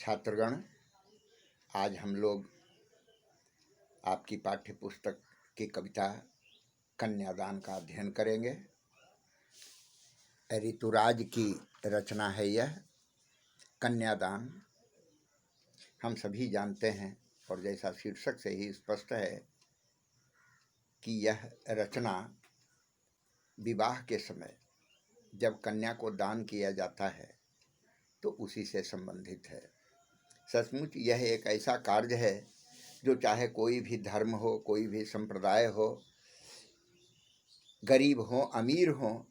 छात्रगण, आज हम लोग आपकी पाठ्य पुस्तक की कविता कन्यादान का अध्ययन करेंगे। ऋतुराज की रचना है यह कन्यादान। हम सभी जानते हैं और जैसा शीर्षक से ही स्पष्ट है कि यह रचना विवाह के समय जब कन्या को दान किया जाता है तो उसी से संबंधित है। सचमुच यह एक ऐसा कार्य है जो चाहे कोई भी धर्म हो, कोई भी संप्रदाय हो, गरीब हो, अमीर हो,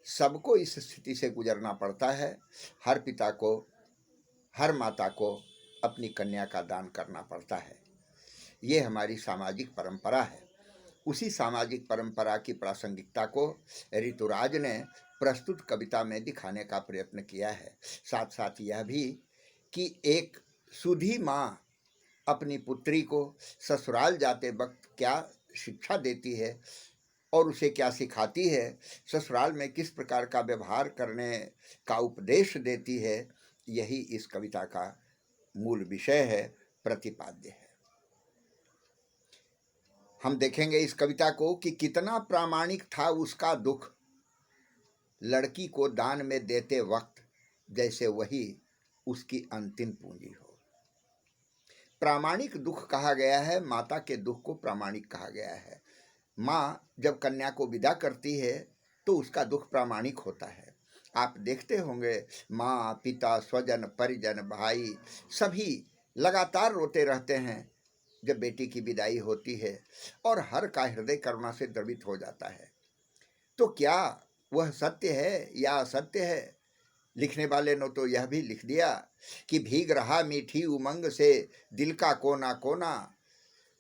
सबको इस स्थिति से गुजरना पड़ता है। हर पिता को, हर माता को अपनी कन्या का दान करना पड़ता है। ये हमारी सामाजिक परंपरा है। उसी सामाजिक परंपरा की प्रासंगिकता को ऋतुराज ने प्रस्तुत कविता में दिखाने का प्रयत्न किया है। साथ साथ यह भी कि एक सुधी माँ अपनी पुत्री को ससुराल जाते वक्त क्या शिक्षा देती है और उसे क्या सिखाती है, ससुराल में किस प्रकार का व्यवहार करने का उपदेश देती है, यही इस कविता का मूल विषय है, प्रतिपाद्य है। हम देखेंगे इस कविता को कि कितना प्रामाणिक था उसका दुख लड़की को दान में देते वक्त, जैसे वही उसकी अंतिम पूंजी हो। प्रामाणिक दुख कहा गया है, माता के दुख को प्रामाणिक कहा गया है। माँ जब कन्या को विदा करती है तो उसका दुख प्रामाणिक होता है। आप देखते होंगे माँ, पिता, स्वजन, परिजन, भाई सभी लगातार रोते रहते हैं जब बेटी की विदाई होती है और हर का हृदय करुणा से द्रवित हो जाता है। तो क्या वह सत्य है या असत्य है? लिखने वाले ने तो यह भी लिख दिया कि भीग रहा मीठी उमंग से दिल का कोना कोना,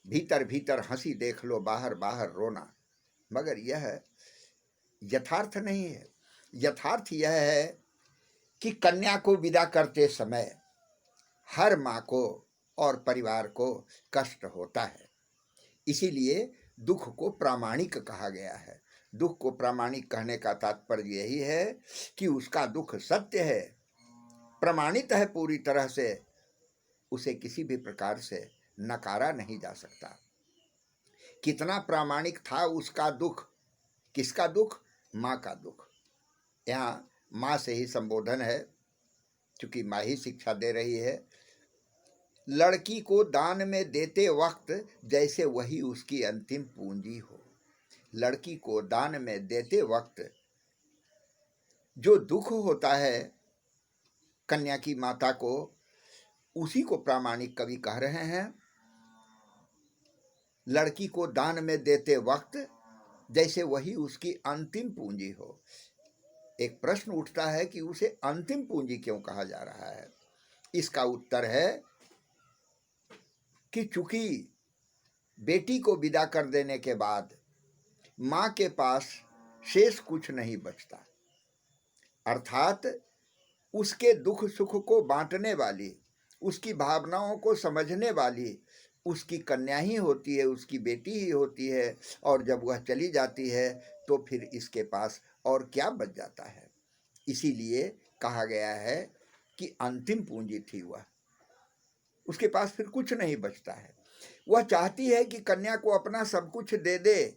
भीतर भीतर हंसी देख लो बाहर बाहर रोना। मगर यह यथार्थ नहीं है। यथार्थ यह है कि कन्या को विदा करते समय हर माँ को और परिवार को कष्ट होता है। इसीलिए दुख को प्रामाणिक कहा गया है। दुख को प्रामाणिक कहने का तात्पर्य यही है कि उसका दुख सत्य है, प्रमाणित है पूरी तरह से, उसे किसी भी प्रकार से नकारा नहीं जा सकता। कितना प्रामाणिक था उसका दुख। किसका दुख? माँ का दुख। यहाँ माँ से ही संबोधन है, चूंकि माँ ही शिक्षा दे रही है। लड़की को दान में देते वक्त जैसे वही उसकी अंतिम पूंजी हो। लड़की को दान में देते वक्त जो दुख होता है कन्या की माता को, उसी को प्रामाणिक कवि कह रहे हैं। लड़की को दान में देते वक्त जैसे वही उसकी अंतिम पूंजी हो। एक प्रश्न उठता है कि उसे अंतिम पूंजी क्यों कहा जा रहा है? इसका उत्तर है कि चूंकि बेटी को विदा कर देने के बाद माँ के पास शेष कुछ नहीं बचता, अर्थात उसके दुख सुख को बांटने वाली, उसकी भावनाओं को समझने वाली उसकी कन्या ही होती है, उसकी बेटी ही होती है। और जब वह चली जाती है तो फिर इसके पास और क्या बच जाता है? इसीलिए कहा गया है कि अंतिम पूंजी थी वह, उसके पास फिर कुछ नहीं बचता है। वह चाहती है कि कन्या को अपना सब कुछ दे दे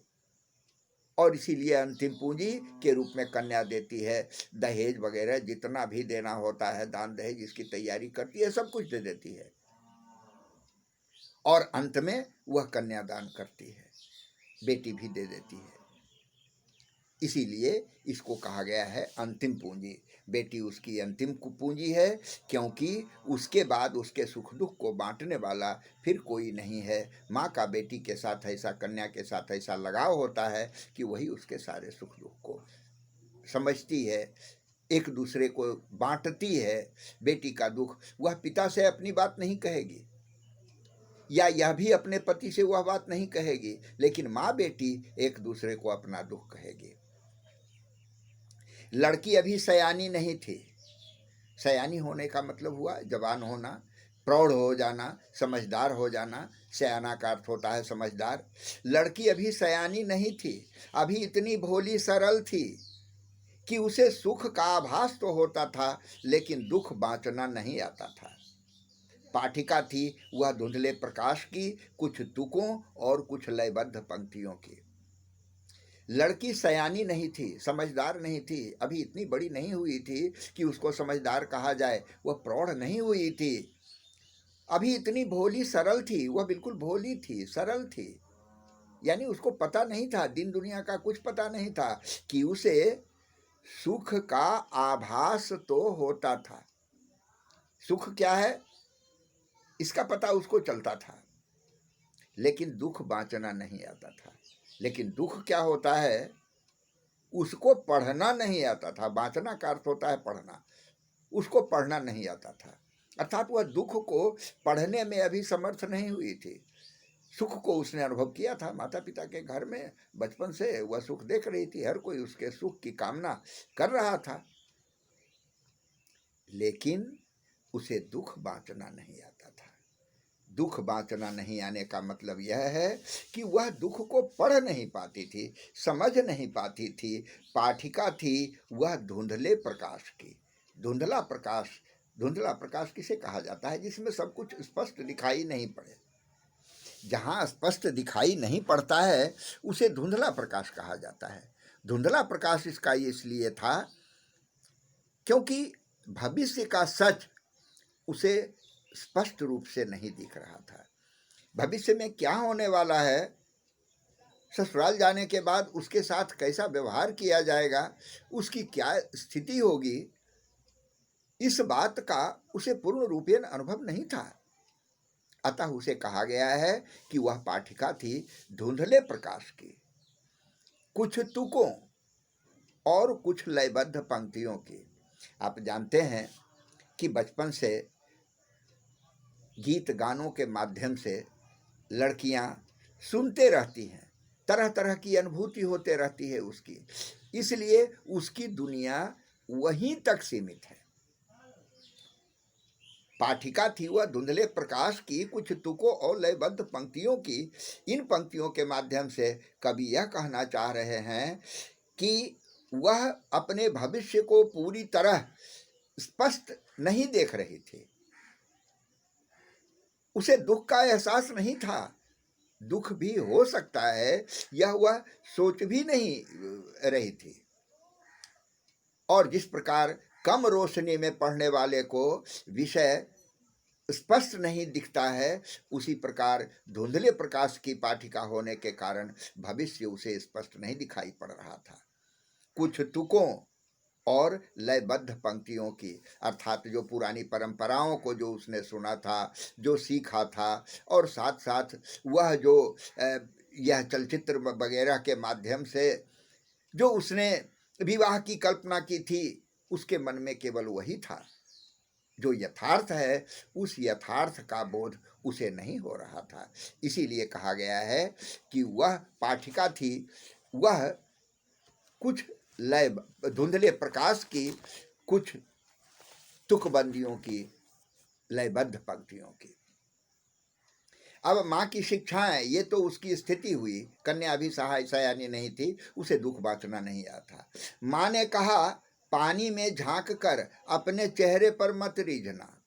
और इसीलिए अंतिम पूंजी के रूप में कन्या देती है। दहेज वगैरह जितना भी देना होता है, दान दहेज इसकी तैयारी करती है, सब कुछ दे देती है और अंत में वह कन्यादान करती है, बेटी भी दे देती है। इसीलिए इसको कहा गया है अंतिम पूंजी। बेटी उसकी अंतिम पूंजी है, क्योंकि उसके बाद उसके सुख दुख को बांटने वाला फिर कोई नहीं है। माँ का बेटी के साथ ऐसा, कन्या के साथ ऐसा लगाव होता है कि वही उसके सारे सुख दुख को समझती है, एक दूसरे को बांटती है। बेटी का दुख वह पिता से अपनी बात नहीं कहेगी, या यह भी अपने पति से वह बात नहीं कहेगी, लेकिन माँ बेटी एक दूसरे को अपना दुख कहेगी। लड़की अभी सयानी नहीं थी। सयानी होने का मतलब हुआ जवान होना, प्रौढ़ हो जाना, समझदार हो जाना। सयाना का अर्थ होता है समझदार। लड़की अभी सयानी नहीं थी, अभी इतनी भोली सरल थी कि उसे सुख का आभास तो होता था लेकिन दुख बांटना नहीं आता था। पाठिका थी वह धुंधले प्रकाश की, कुछ तुकों और कुछ लयबद्ध पंक्तियों की। लड़की सयानी नहीं थी, समझदार नहीं थी, अभी इतनी बड़ी नहीं हुई थी कि उसको समझदार कहा जाए, वह प्रौढ़ नहीं हुई थी, अभी इतनी भोली सरल थी, वह बिल्कुल भोली थी, सरल थी। यानी उसको पता नहीं था, दिन दुनिया का कुछ पता नहीं था कि उसे सुख का आभास तो होता था। सुख क्या है इसका पता उसको चलता था, लेकिन दुख बांचना नहीं आता था। लेकिन दुख क्या होता है उसको पढ़ना नहीं आता था। बांचना का अर्थ होता है पढ़ना, उसको पढ़ना नहीं आता था, अर्थात वह दुख को पढ़ने में अभी समर्थ नहीं हुई थी। सुख को उसने अनुभव किया था, माता पिता के घर में बचपन से वह सुख देख रही थी, हर कोई उसके सुख की कामना कर रहा था, लेकिन उसे दुख बांचना नहीं आता था। दुख बांचना नहीं आने का मतलब यह है कि वह दुख को पढ़ नहीं पाती थी, समझ नहीं पाती थी। पाठिका थी वह धुंधले प्रकाश की। धुंधला प्रकाश, धुंधला प्रकाश किसे कहा जाता है? जिसमें सब कुछ स्पष्ट दिखाई नहीं पड़े। जहाँ स्पष्ट दिखाई नहीं पड़ता है उसे धुंधला प्रकाश कहा जाता है। धुंधला प्रकाश इसका इसलिए था क्योंकि भविष्य का सच उसे स्पष्ट रूप से नहीं दिख रहा था। भविष्य में क्या होने वाला है, ससुराल जाने के बाद उसके साथ कैसा व्यवहार किया जाएगा, उसकी क्या स्थिति होगी, इस बात का उसे पूर्ण रूपेण अनुभव नहीं था। अतः उसे कहा गया है कि वह पाठिका थी धुंधले प्रकाश की, कुछ तुकों और कुछ लयबद्ध पंक्तियों की। आप जानते हैं कि बचपन से गीत गानों के माध्यम से लड़कियां सुनते रहती हैं, तरह तरह की अनुभूति होते रहती है उसकी, इसलिए उसकी दुनिया वहीं तक सीमित है। पाठिका थी वह धुंधले प्रकाश की, कुछ तुकों और लयबद्ध पंक्तियों की। इन पंक्तियों के माध्यम से कवि यह कहना चाह रहे हैं कि वह अपने भविष्य को पूरी तरह स्पष्ट नहीं देख रही थी, उसे दुख का एहसास नहीं था। दुख भी हो सकता है यह वह सोच भी नहीं रही थी। और जिस प्रकार कम रोशनी में पढ़ने वाले को विषय स्पष्ट नहीं दिखता है, उसी प्रकार धुंधले प्रकाश की पाठिका होने के कारण भविष्य उसे स्पष्ट नहीं दिखाई पड़ रहा था। कुछ तुकों और लयबद्ध पंक्तियों की, अर्थात जो पुरानी परंपराओं को जो उसने सुना था, जो सीखा था, और साथ साथ वह जो यह चलचित्र वगैरह के माध्यम से जो उसने विवाह की कल्पना की थी, उसके मन में केवल वही था। जो यथार्थ है उस यथार्थ का बोध उसे नहीं हो रहा था। इसीलिए कहा गया है कि वह पाठिका थी वह कुछ लय धुंधले प्रकाश की, कुछ तुकबंदियों की, लयबद्ध पंक्तियों की। अब माँ की शिक्षाएं, ये तो उसकी स्थिति हुई, कन्या भी सयानी नहीं थी, उसे दुख बांचना नहीं आता। माँ ने कहा पानी में झांक कर अपने चेहरे पर मत रीझना।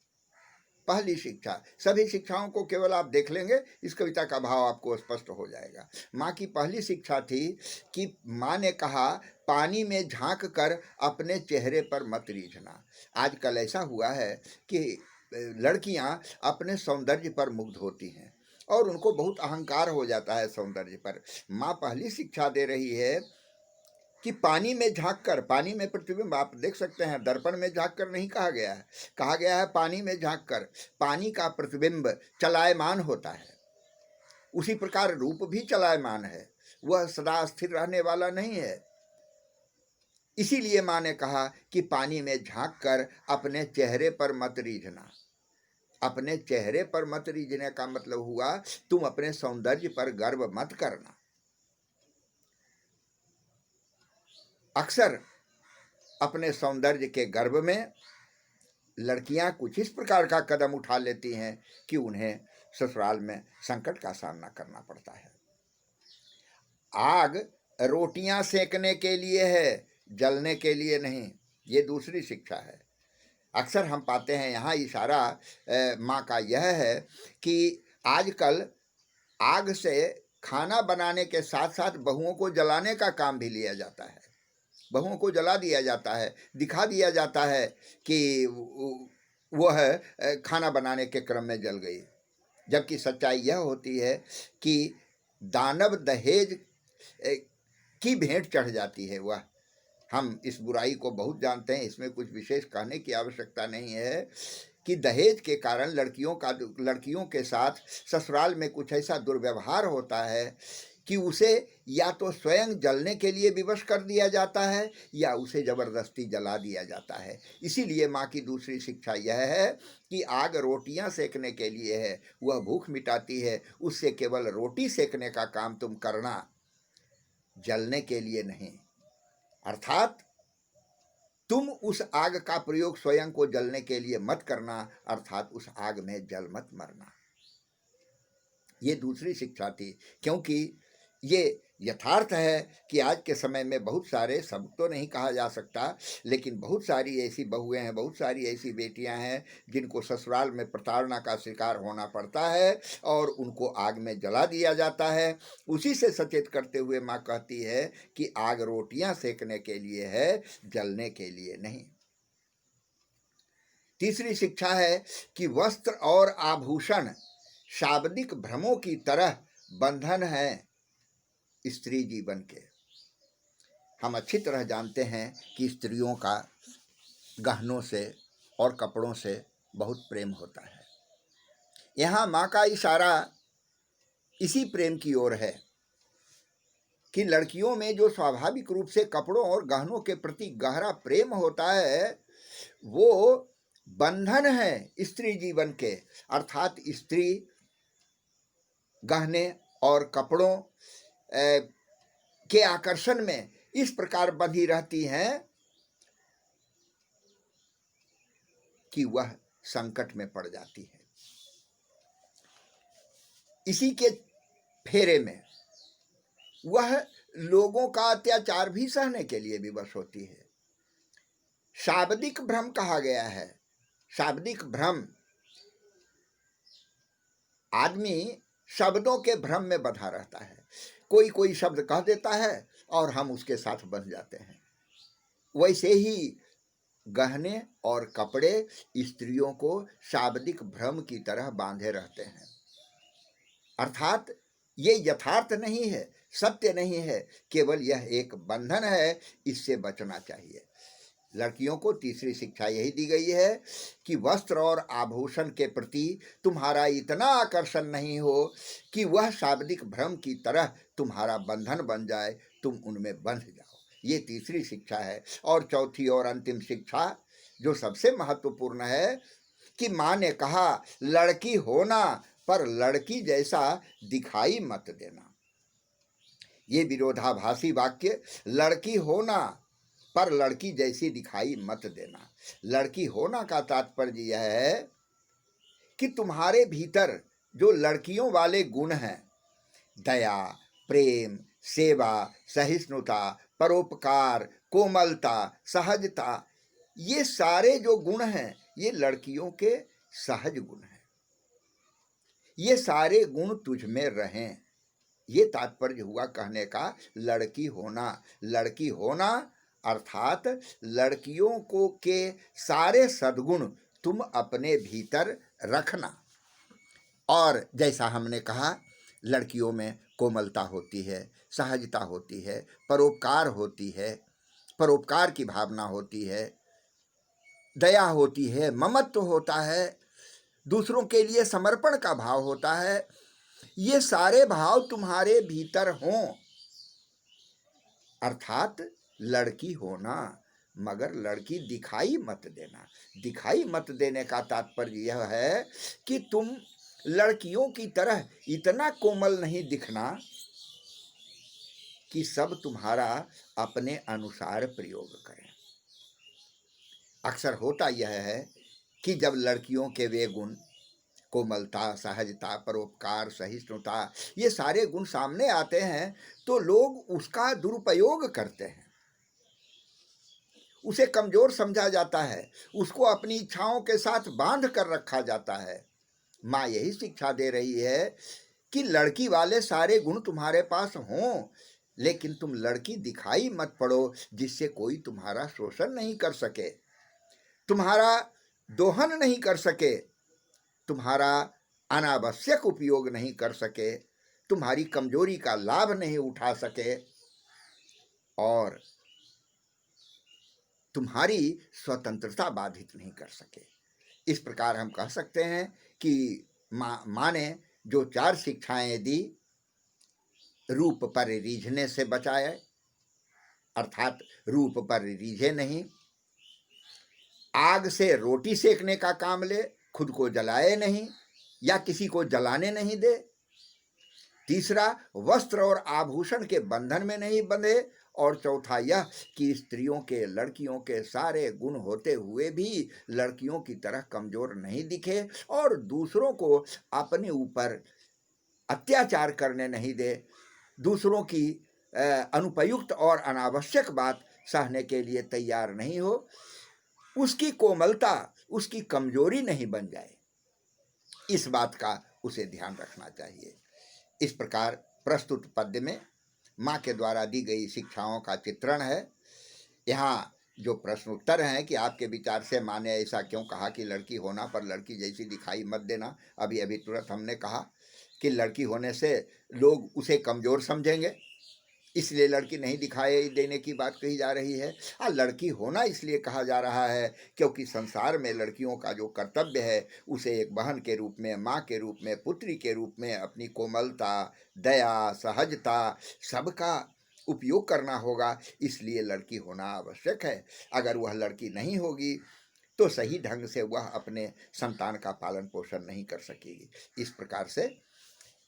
पहली शिक्षा, सभी शिक्षाओं को केवल आप देख लेंगे इस कविता का भाव आपको स्पष्ट हो जाएगा। माँ की पहली शिक्षा थी कि माँ ने कहा पानी में झांक कर अपने चेहरे पर मत रीझना। आजकल ऐसा हुआ है कि लड़कियां अपने सौंदर्य पर मुग्ध होती हैं और उनको बहुत अहंकार हो जाता है सौंदर्य पर। माँ पहली शिक्षा दे रही है कि पानी में झांक कर, पानी में प्रतिबिंब आप देख सकते हैं, दर्पण में झांक कर नहीं कहा गया है, कहा गया है पानी में झांक कर। पानी का प्रतिबिंब चलायमान होता है, उसी प्रकार रूप भी चलायमान है, वह सदा स्थिर रहने वाला नहीं है। इसीलिए माँ ने कहा कि पानी में झांक कर अपने चेहरे पर मत रीझना। अपने चेहरे पर मत रीझने का मतलब हुआ तुम अपने सौंदर्य पर गर्व मत करना। अक्सर अपने सौंदर्य के गर्व में लड़कियां कुछ इस प्रकार का कदम उठा लेती हैं कि उन्हें ससुराल में संकट का सामना करना पड़ता है। आग रोटियां सेकने के लिए है, जलने के लिए नहीं, ये दूसरी शिक्षा है। अक्सर हम पाते हैं यहाँ इशारा माँ का यह है कि आजकल आग से खाना बनाने के साथ साथ बहुओं को जलाने का काम भी लिया जाता है। बहुओं को जला दिया जाता है, दिखा दिया जाता है कि वह खाना बनाने के क्रम में जल गई, जबकि सच्चाई यह होती है कि दानव दहेज की भेंट चढ़ जाती है। वह हम इस बुराई को बहुत जानते हैं, इसमें कुछ विशेष कहने की आवश्यकता नहीं है कि दहेज के कारण लड़कियों के साथ ससुराल में कुछ ऐसा दुर्व्यवहार होता है कि उसे या तो स्वयं जलने के लिए विवश कर दिया जाता है या उसे जबरदस्ती जला दिया जाता है। इसीलिए माँ की दूसरी शिक्षा यह है कि आग रोटियां सेकने के लिए है, वह भूख मिटाती है, उससे केवल रोटी सेकने का काम तुम करना, जलने के लिए नहीं। अर्थात तुम उस आग का प्रयोग स्वयं को जलने के लिए मत करना, अर्थात उस आग में जल मत मरना। ये दूसरी शिक्षा थी, क्योंकि ये यथार्थ है कि आज के समय में बहुत सारे, सब तो नहीं कहा जा सकता, लेकिन बहुत सारी ऐसी बहुएं हैं, बहुत सारी ऐसी बेटियां हैं जिनको ससुराल में प्रताड़ना का शिकार होना पड़ता है और उनको आग में जला दिया जाता है। उसी से सचेत करते हुए माँ कहती है कि आग रोटियां सेकने के लिए है, जलने के लिए नहीं। तीसरी शिक्षा है कि वस्त्र और आभूषण शाब्दिक भ्रमों की तरह बंधन है स्त्री जीवन के। हम अच्छी तरह जानते हैं कि स्त्रियों का गहनों से और कपड़ों से बहुत प्रेम होता है। यहाँ माँ का इशारा इसी प्रेम की ओर है कि लड़कियों में जो स्वाभाविक रूप से कपड़ों और गहनों के प्रति गहरा प्रेम होता है, वो बंधन है स्त्री जीवन के। अर्थात स्त्री गहने और कपड़ों के आकर्षण में इस प्रकार बंधी रहती हैं कि वह संकट में पड़ जाती है। इसी के फेरे में वह लोगों का अत्याचार भी सहने के लिए विवश होती है। शाब्दिक भ्रम कहा गया है। शाब्दिक भ्रम, आदमी शब्दों के भ्रम में बंधा रहता है। कोई कोई शब्द कह देता है और हम उसके साथ बंध जाते हैं। वैसे ही गहने और कपड़े स्त्रियों को शाब्दिक भ्रम की तरह बांधे रहते हैं। अर्थात ये यथार्थ नहीं है, सत्य नहीं है, केवल यह एक बंधन है, इससे बचना चाहिए। लड़कियों को तीसरी शिक्षा यही दी गई है कि वस्त्र और आभूषण के प्रति तुम्हारा इतना आकर्षण नहीं हो कि वह शाब्दिक भ्रम की तरह तुम्हारा बंधन बन जाए, तुम उनमें बंध जाओ। ये तीसरी शिक्षा है। और चौथी और अंतिम शिक्षा जो सबसे महत्वपूर्ण है कि माँ ने कहा, लड़की होना पर लड़की जैसा दिखाई मत देना। ये विरोधाभासी वाक्य, लड़की होना पर लड़की जैसी दिखाई मत देना। लड़की होना का तात्पर्य यह है कि तुम्हारे भीतर जो लड़कियों वाले गुण हैं, दया, प्रेम, सेवा, सहिष्णुता, परोपकार, कोमलता, सहजता, ये सारे जो गुण हैं ये लड़कियों के सहज गुण हैं। ये सारे गुण तुझ में रहें, ये तात्पर्य हुआ कहने का लड़की होना। लड़की होना अर्थात लड़कियों को के सारे सद्गुण तुम अपने भीतर रखना। और जैसा हमने कहा, लड़कियों में कोमलता होती है, सहजता होती है, परोपकार होती है, परोपकार की भावना होती है, दया होती है, ममत्व होता है, दूसरों के लिए समर्पण का भाव होता है। ये सारे भाव तुम्हारे भीतर हों, अर्थात लड़की होना, मगर लड़की दिखाई मत देना। दिखाई मत देने का तात्पर्य यह है कि तुम लड़कियों की तरह इतना कोमल नहीं दिखना कि सब तुम्हारा अपने अनुसार प्रयोग करें। अक्सर होता यह है कि जब लड़कियों के वे गुण, कोमलता, सहजता, परोपकार, सहिष्णुता, ये सारे गुण सामने आते हैं तो लोग उसका दुरुपयोग करते हैं, उसे कमजोर समझा जाता है, उसको अपनी इच्छाओं के साथ बांध कर रखा जाता है। माँ यही शिक्षा दे रही है कि लड़की वाले सारे गुण तुम्हारे पास हों, लेकिन तुम लड़की दिखाई मत पड़ो, जिससे कोई तुम्हारा शोषण नहीं कर सके, तुम्हारा दोहन नहीं कर सके, तुम्हारा अनावश्यक उपयोग नहीं कर सके, तुम्हारी कमजोरी का लाभ नहीं उठा सके और तुम्हारी स्वतंत्रता बाधित नहीं कर सके। इस प्रकार हम कह सकते हैं कि माँ ने जो 4 शिक्षाएं दी, रूप पर रीझने से बचाए, अर्थात रूप पर रीझे नहीं, आग से रोटी सेकने का काम ले, खुद को जलाए नहीं या किसी को जलाने नहीं दे। तीसरा, वस्त्र और आभूषण के बंधन में नहीं बंधे। और चौथा यह कि स्त्रियों के, लड़कियों के सारे गुण होते हुए भी लड़कियों की तरह कमजोर नहीं दिखे और दूसरों को अपने ऊपर अत्याचार करने नहीं दे, दूसरों की अनुपयुक्त और अनावश्यक बात सहने के लिए तैयार नहीं हो, उसकी कोमलता उसकी कमजोरी नहीं बन जाए, इस बात का उसे ध्यान रखना चाहिए। इस प्रकार प्रस्तुत पद्य में माँ के द्वारा दी गई शिक्षाओं का चित्रण है। यहाँ जो प्रश्न उत्तर हैं कि आपके विचार से माँ ने ऐसा क्यों कहा कि लड़की होना पर लड़की जैसी दिखाई मत देना, अभी अभी तुरंत हमने कहा कि लड़की होने से लोग उसे कमज़ोर समझेंगे, इसलिए लड़की नहीं दिखाई देने की बात कही जा रही है। लड़की होना इसलिए कहा जा रहा है क्योंकि संसार में लड़कियों का जो कर्तव्य है उसे एक बहन के रूप में, माँ के रूप में, पुत्री के रूप में अपनी कोमलता, दया, सहजता सबका उपयोग करना होगा, इसलिए लड़की होना आवश्यक है। अगर वह लड़की नहीं होगी तो सही ढंग से वह अपने संतान का पालन पोषण नहीं कर सकेगी। इस प्रकार से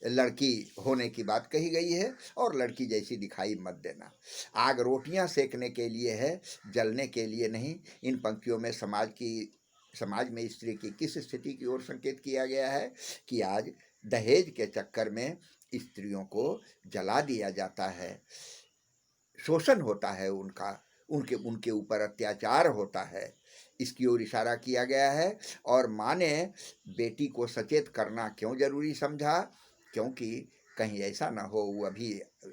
लड़की होने की बात कही गई है और लड़की जैसी दिखाई मत देना। आग रोटियां सेकने के लिए है, जलने के लिए नहीं। इन पंक्तियों में समाज में स्त्री की किस स्थिति की ओर संकेत किया गया है कि आज दहेज के चक्कर में स्त्रियों को जला दिया जाता है, शोषण होता है उनका, उनके ऊपर अत्याचार होता है, इसकी ओर इशारा किया गया है। और माँ ने बेटी को सचेत करना क्यों जरूरी समझा, क्योंकि कहीं ऐसा ना हो वो अभी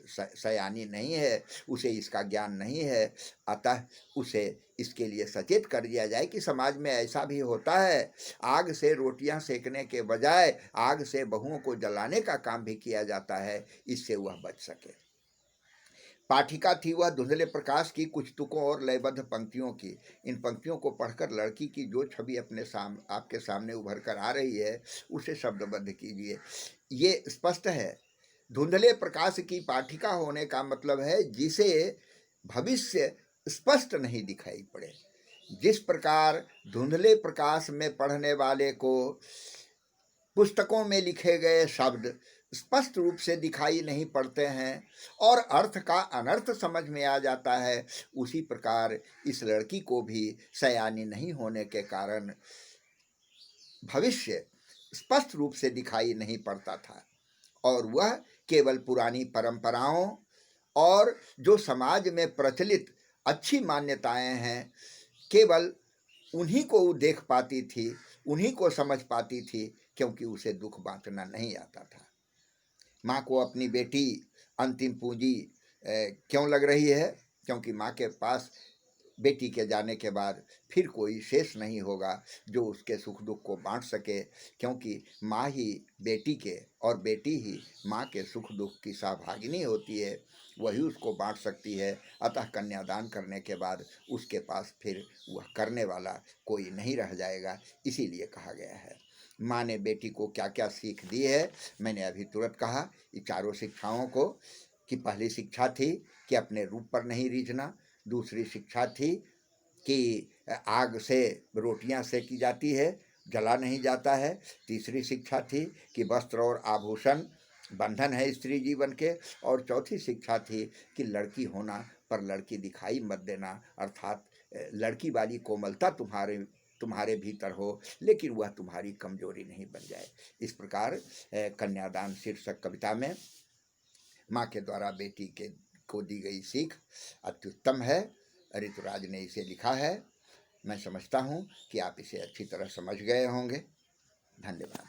सयानी नहीं है, उसे इसका ज्ञान नहीं है, अतः उसे इसके लिए सचेत कर दिया जाए कि समाज में ऐसा भी होता है, आग से रोटियां सेकने के बजाय आग से बहुओं को जलाने का काम भी किया जाता है, इससे वह बच सके। पाठिका थी वह धुंधले प्रकाश की कुछ तुकों और लयबद्ध पंक्तियों की। इन पंक्तियों को पढ़कर लड़की की जो छवि आपके सामने उभर कर आ रही है उसे शब्दबद्ध कीजिए। ये स्पष्ट है, धुंधले प्रकाश की पाठिका होने का मतलब है जिसे भविष्य स्पष्ट नहीं दिखाई पड़े। जिस प्रकार धुंधले प्रकाश में पढ़ने वाले को पुस्तकों में लिखे गए शब्द स्पष्ट रूप से दिखाई नहीं पड़ते हैं और अर्थ का अनर्थ समझ में आ जाता है, उसी प्रकार इस लड़की को भी सयानी नहीं होने के कारण भविष्य स्पष्ट रूप से दिखाई नहीं पड़ता था और वह केवल पुरानी परंपराओं और जो समाज में प्रचलित अच्छी मान्यताएं हैं केवल उन्हीं को देख पाती थी, उन्हीं को समझ पाती थी, क्योंकि उसे दुख बांटना नहीं आता था। माँ को अपनी बेटी अंतिम पूंजी क्यों लग रही है, क्योंकि माँ के पास बेटी के जाने के बाद फिर कोई शेष नहीं होगा जो उसके सुख दुख को बांट सके, क्योंकि माँ ही बेटी के और बेटी ही माँ के सुख दुख की सहभागिनी होती है, वही उसको बांट सकती है। अतः कन्यादान करने के बाद उसके पास फिर वह करने वाला कोई नहीं रह जाएगा, इसीलिए कहा गया है। माँ ने बेटी को क्या क्या सीख दी है, मैंने अभी तुरंत कहा ये चारों शिक्षाओं को, कि पहली शिक्षा थी कि अपने रूप पर नहीं रीझना, दूसरी शिक्षा थी कि आग से रोटियां सेकी जाती है, जला नहीं जाता है, तीसरी शिक्षा थी कि वस्त्र और आभूषण बंधन है स्त्री जीवन के, और चौथी शिक्षा थी कि लड़की होना पर लड़की दिखाई मत देना, अर्थात लड़की वाली कोमलता तुम्हारे भीतर हो लेकिन वह तुम्हारी कमजोरी नहीं बन जाए। इस प्रकार कन्यादान शीर्षक कविता में माँ के द्वारा बेटी को दी गई सीख अत्युत्तम है। ऋतुराज ने इसे लिखा है। मैं समझता हूँ कि आप इसे अच्छी तरह समझ गए होंगे। धन्यवाद।